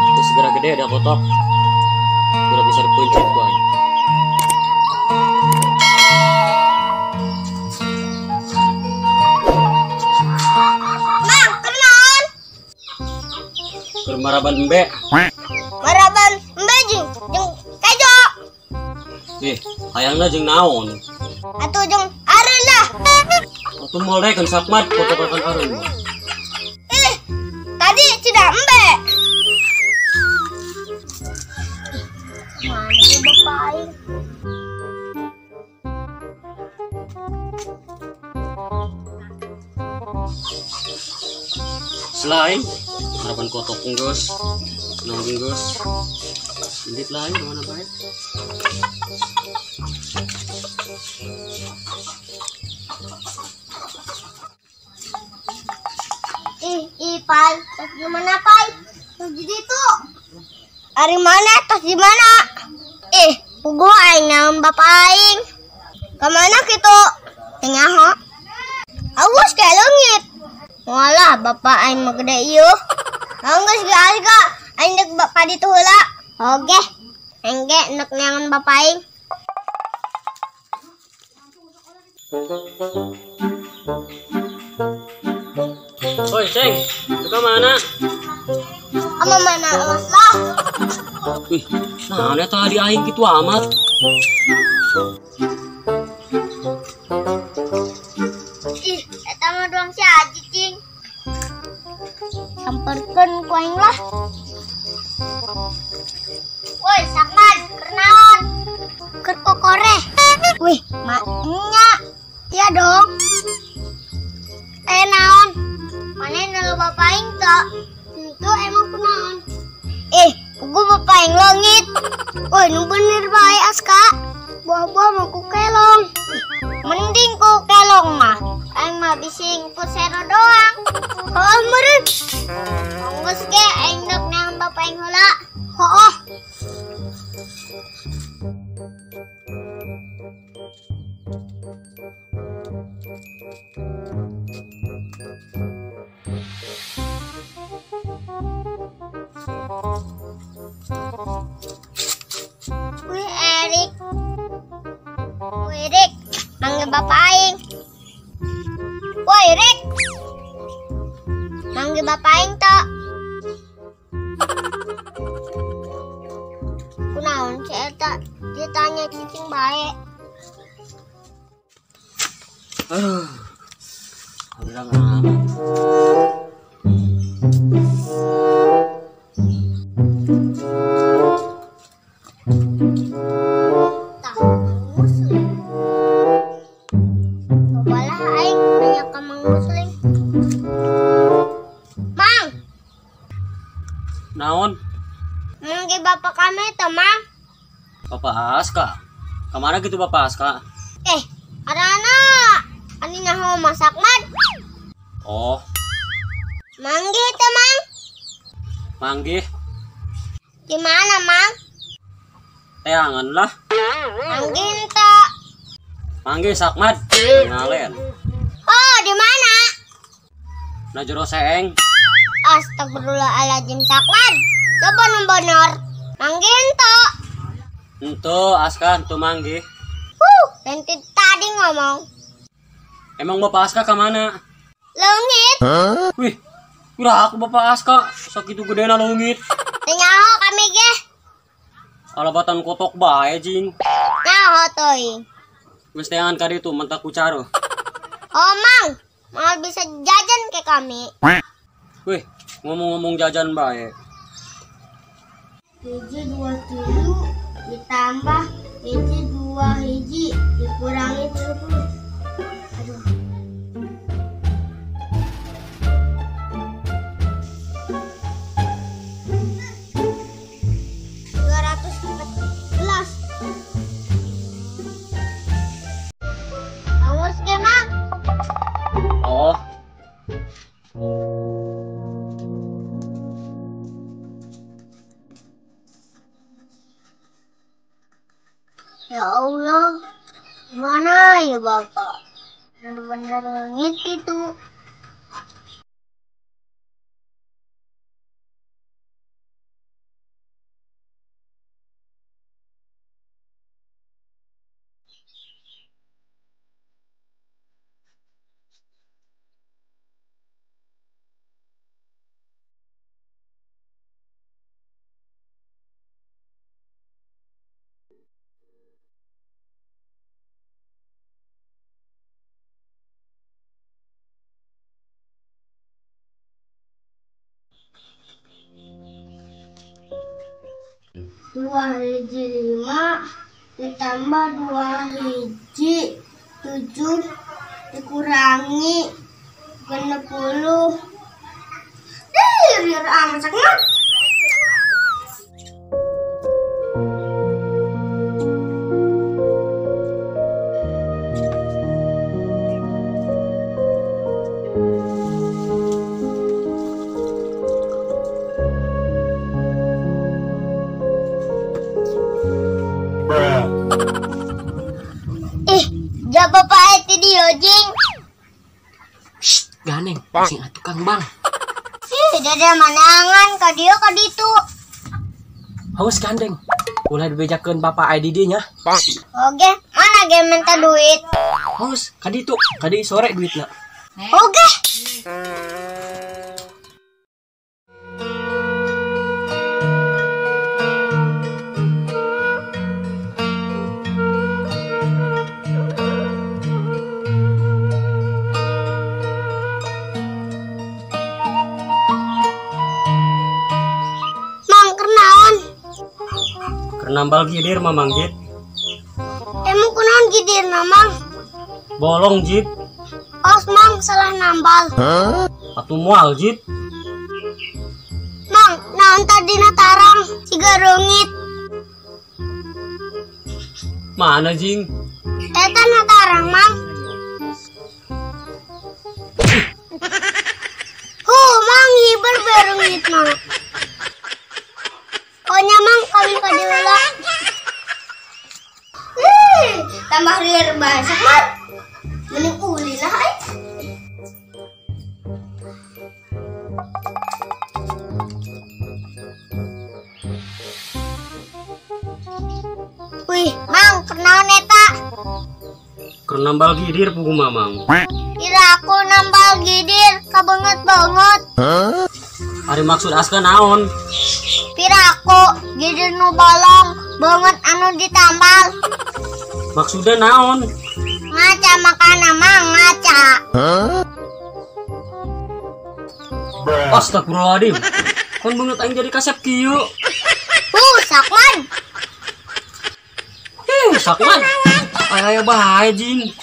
Terus segera gede ada kotak. Segera bisa dipencet boy. Mang, kenaon? Bermaraban embe. Maraban embe jeung kejo. Hayangna jeung naon? Atuh jeung areun lah. Atuh moal rek sakmat foto-fotokan areun. Tadi tidak embe. Mana ya bapak? Selain harapan kotok enggeus, naon enggeus. Indit lain mana baik. Pai, tas gimana Pai? Tas di situ. Ari mana? Tas di mana? Pugu aing naon bapak aing. Kemana kitu? Tengah ho. Awas ke leungit. Walah bapak aing mah gede ieu. Anggeus ge asga aing dek bapak ditu heula. Oge. Engge nek neangan bapak aing. Oi, Ceng, itu ke mana? Ama mana awas lah. Nah, ada tadi aing gitu amat. Eta mah doang si Aji, Cing. Samperkeun ku aing lah. Woi, Sakman, keur naon? Keur kokoreh. Wih, maknya. Iya dong. Naon? Mana nelu bapak aing teh? Itu emang kunaon? Pugu bapak aing leungit. Woi, nu bener bae Aska. Buah-buah mah ku kelong. Mending ku kelong mah. Aing mah bising ku sero doang. Heuh meureun. Geus ge aing dek neang bapak aing heula. Heuh. Wih Erik, manggil bapak aing. Woi Erik, manggil bapak aing tok. Kunaon si eta ditanya cicing bae. Urang amat. Naon? Manggil bapak kami teman. Bapak Aska. Kemana gitu Bapak Aska? Arana, ani nyaho masak mad. Oh. Manggil teman. Manggih. Gimana mang? Teangan lah. Manggil tok. Manggih Sakmat. Ngalen. Oh, di mana? Na jero seeng. Astagfirullahaladzim Sakman. Coba bener. Manggil tok. Ento Aska, ento manggih. Nanti tadi ngomong. Emang Bapak Aska kemana? Leungit. Wih, udah aku Bapak Aska. Sakitu gede na leungit. Nyaho kami ge. Alabatan kotok bae jing. Nyaho toy. Wis teangan ka ditu mentak ku caro. Oh mang, mau bisa jajan ke kami. Wih, ngomong-ngomong jajan bae. Hiji 27 ditambah hiji 2 hiji dikurangi 30. Aduh. Awas ke mang. Oh. Ya Allah, mana ya Bapak? bener-bener ngit gitu. Dua hiji 5 ditambah 2 hiji 7 dikurangi 60. Riur amat sangat. Ja bapak itu dia jing. Ganeng, sing atuh Kang Bang. Tidak ada manangan ka dieu ka ditu. Haus gandeng. Ulah dibejakeun bapak IDD nya. Oke, mana ge minta duit? Haus ka ditu, ka di sore duitna. Oke. Nambal gidir mamang jit. Emang kunaon gidir namang? Bolong jit. Os mang salah nambal. Atuh moal jit. Mang, naon tadi tarang siga reungit. Mana jing? Eta tarang mang. Mang hiber bereungit mang. Pokoknya mang kami kadila. Tambah liar bahasa kan. Mending uli lah ay. Wih, mang kenaon eta? Keur nambal gidir pugu mamang. Kira aku nambal gidir kabanget-banget. Ari maksud aska naon? Pira aku gidir nu bolong banget anu ditambal. Maksudnya naon? Ngaca makana mang ngaca. Astagfirullahaladzim. Kon banget aing jadi kasep kieu. Sakman. Sakman. Aya bahaya jing.